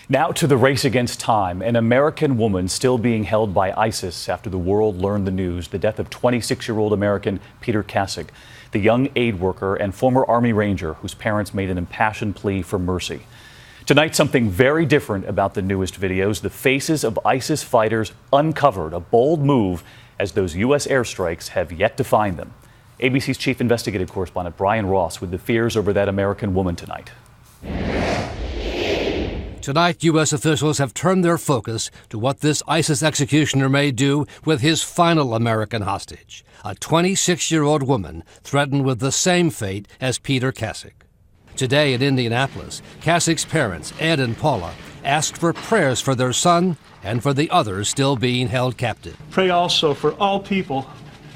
Now to the race against time. An American woman still being held by ISIS after the world learned the news. The death of 26-year-old American Peter Kassig, the young aid worker and former Army Ranger whose parents made an impassioned plea for mercy. Tonight, something very different about the newest videos. The faces of ISIS fighters uncovered, a bold move as those U.S. airstrikes have yet to find them. ABC's chief investigative correspondent Brian Ross with the fears over that American woman tonight. Tonight, U.S. officials have turned their focus to what this ISIS executioner may do with his final American hostage, a 26-year-old woman threatened with the same fate as Peter Kassig. Today in Indianapolis, Kassig's parents, Ed and Paula, asked for prayers for their son and for the others still being held captive. Pray also for all people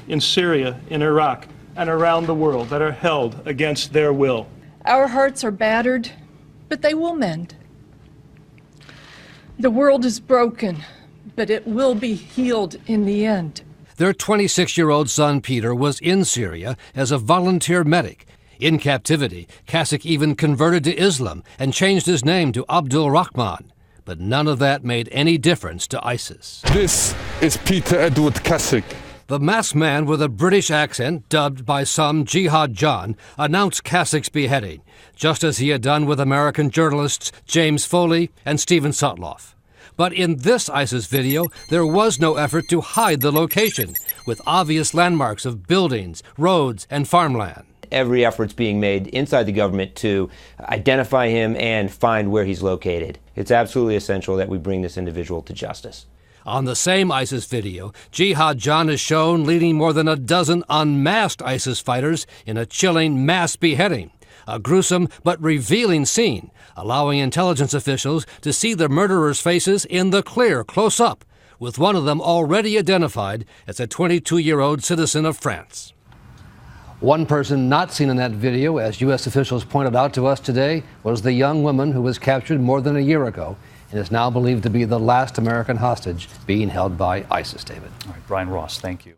in Syria, in Iraq, and around the world that are held against their will. Our hearts are battered, but they will mend. The world is broken, but it will be healed in the end. Their 26-year-old son, Peter, was in Syria as a volunteer medic. In captivity, Kassig even converted to Islam and changed his name to Abdul Rahman. But none of that made any difference to ISIS. This is Peter Edward Kassig. The masked man with a British accent, dubbed by some Jihad John, announced Kassig's beheading, just as he had done with American journalists James Foley and Stephen Sotloff. But in this ISIS video, there was no effort to hide the location, with obvious landmarks of buildings, roads, and farmland. Every effort's being made inside the government to identify him and find where he's located. It's absolutely essential that we bring this individual to justice. On the same ISIS video, Jihad John is shown leading more than a dozen unmasked ISIS fighters in a chilling mass beheading. A gruesome but revealing scene, allowing intelligence officials to see the murderers' faces in the clear, close up, with one of them already identified as a 22-year-old citizen of France. One person not seen in that video, as U.S. officials pointed out to us today, was the young woman who was captured more than a year ago and is now believed to be the last American hostage being held by ISIS, David. All right, Brian Ross, thank you.